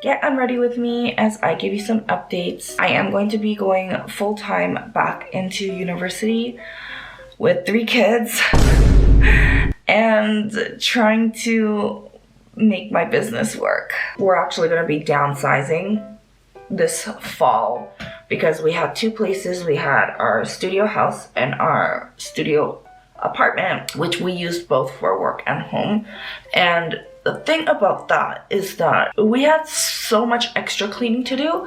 get unready with me as I give you some updates. I am going to be going full-time back into university with 3 kids and trying to make my business work. We're actually going to be downsizing this fall because we had 2 places. We had our studio house and our studio apartment, which we used both for work and home. And the thing about that is that we had so much extra cleaning to do,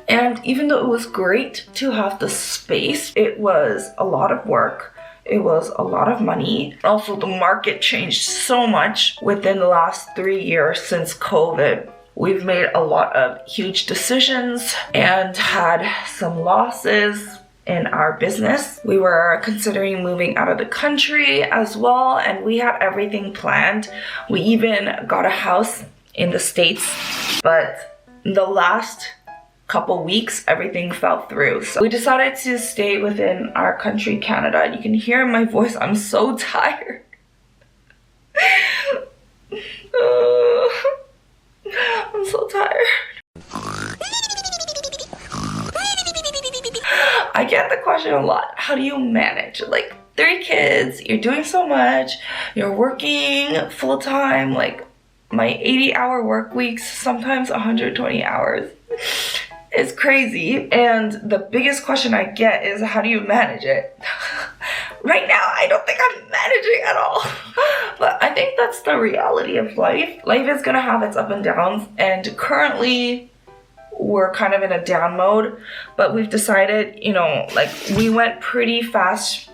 and even though it was great to have the space, it was a lot of work. It was a lot of money. Also, the market changed so much within the last 3 years since COVID. We've made a lot of huge decisions and had some losses in our business. We were considering moving out of the country as well, and we had everything planned. We even got a house in the States, but the last couple weeks everything fell through. So we decided to stay within our country, Canada. And you can hear in my voice, I'm so tired. I'm so tired. I get the question a lot. How do you manage? Like 3 kids, you're doing so much, you're working full time, like my 80-hour work weeks, sometimes 120 hours. It's crazy. And the biggest question I get is, how do you manage it? Right now, I don't think I'm managing at all. But I think that's the reality of life. Life is gonna have its ups and downs, and currently we're kind of in a down mode, but we've decided, you know, like we went pretty fast,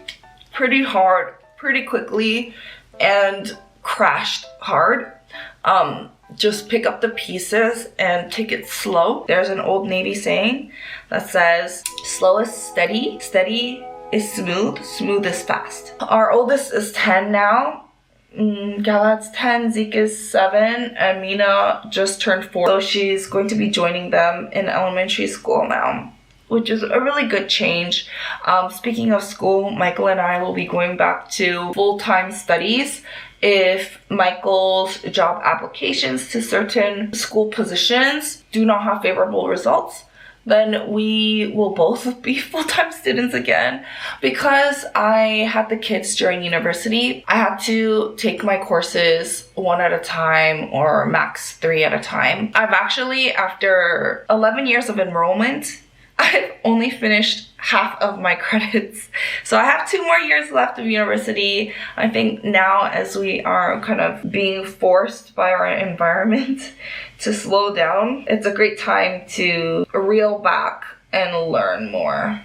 pretty hard, pretty quickly, and crashed hard. Just pick up the pieces and take it slow. There's an old Navy saying that says, slow is steady, steady is smooth, smooth is fast. Our oldest is 10 now. Galad's 10, Zeke is 7, and Mina just turned 4. So she's going to be joining them in elementary school now, which is a really good change. Speaking of school, Michael and I will be going back to full-time studies. If Michael's job applications to certain school positions do not have favorable results, then we will both be full-time students again. Because I had the kids during university, I had to take my courses 1 at a time or max 3 at a time. I've actually, after 11 years of enrollment, I've only finished half of my credits. So I have 2 more years left of university. I think now, as we are kind of being forced by our environment to slow down, it's a great time to reel back and learn more.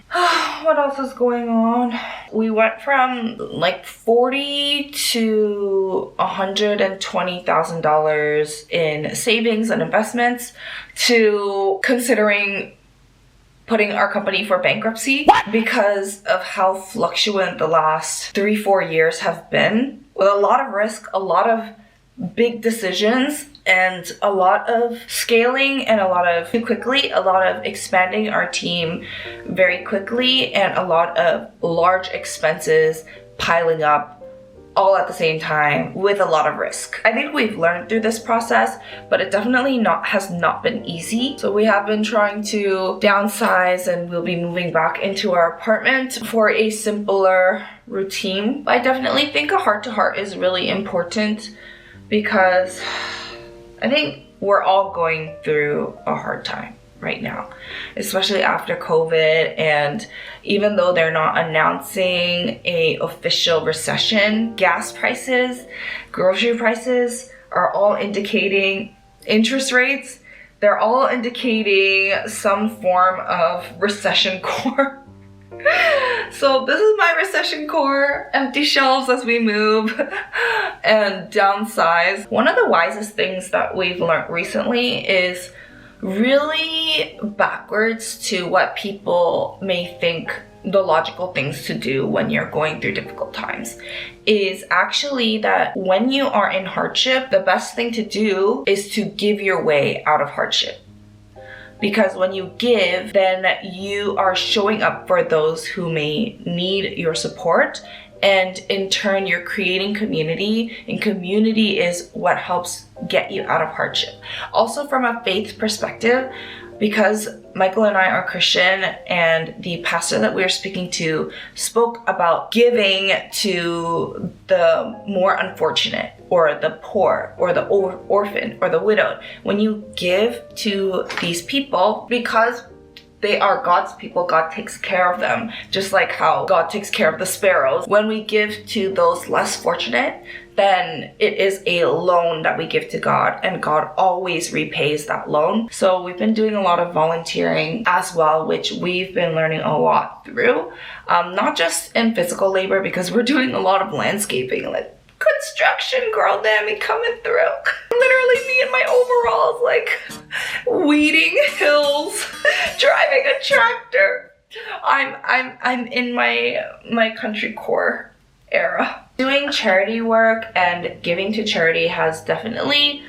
What else is going on? We went from like $40,000 to $120,000 in savings and investments to considering putting our company for bankruptcy because of how fluctuant the last 3-4 years have been, with a lot of risk, a lot of big decisions, and a lot of scaling and a lot of expanding our team very quickly, and a lot of large expenses piling up all at the same time with a lot of risk. I think we've learned through this process, but it definitely has not been easy. So we have been trying to downsize, and we'll be moving back into our apartment for a simpler routine. But I definitely think a heart-to-heart is really important because I think we're all going through a hard time right now, especially after COVID. And even though they're not announcing a official recession, gas prices, grocery prices are all indicating, interest rates, they're all indicating some form of recession core. So this is my recession core, empty shelves as we move and downsize. One of the wisest things that we've learned recently is really backwards to what people may think the logical things to do when you're going through difficult times, is actually that when you are in hardship, the best thing to do is to give your way out of hardship. Because when you give, then you are showing up for those who may need your support, and in turn you're creating community, and community is what helps get you out of hardship. Also from a faith perspective, because Michael and I are Christian, and the pastor that we were speaking to spoke about giving to the more unfortunate, or the poor, or the orphan, or the widowed. When you give to these people, because they are God's people, God takes care of them, just like how God takes care of the sparrows. When we give to those less fortunate, then it is a loan that we give to God, and God always repays that loan. So we've been doing a lot of volunteering as well, which we've been learning a lot through. Not just in physical labor, because we're doing a lot of landscaping, like construction, girl, damn it, coming through. Literally me in my overalls, like weeding hills, driving a tractor. I'm in my country core era. Doing charity work and giving to charity has definitely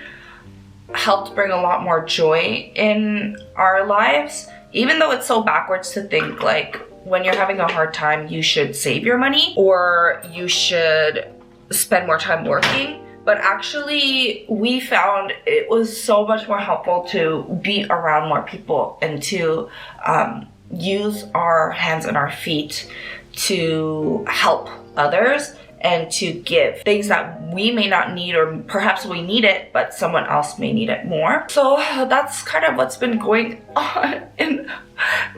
helped bring a lot more joy in our lives, even though it's so backwards to think like when you're having a hard time you should save your money or you should spend more time working. But actually we found it was so much more helpful to be around more people and to use our hands and our feet to help others and to give things that we may not need, or perhaps we need it but someone else may need it more. So that's kind of what's been going on in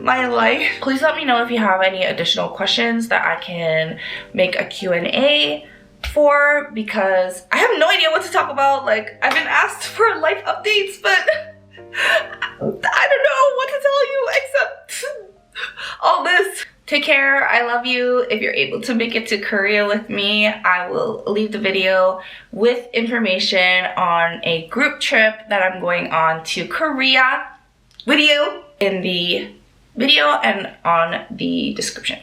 my life. Please let me know if you have any additional questions that I can make a Q&A for, because I have no idea what to talk about. Like, I've been asked for life updates, but I don't know what to tell you except all this. Take care. I love you. If you're able to make it to Korea with me, I will leave the video with information on a group trip that I'm going on to Korea with you in the video and on the description.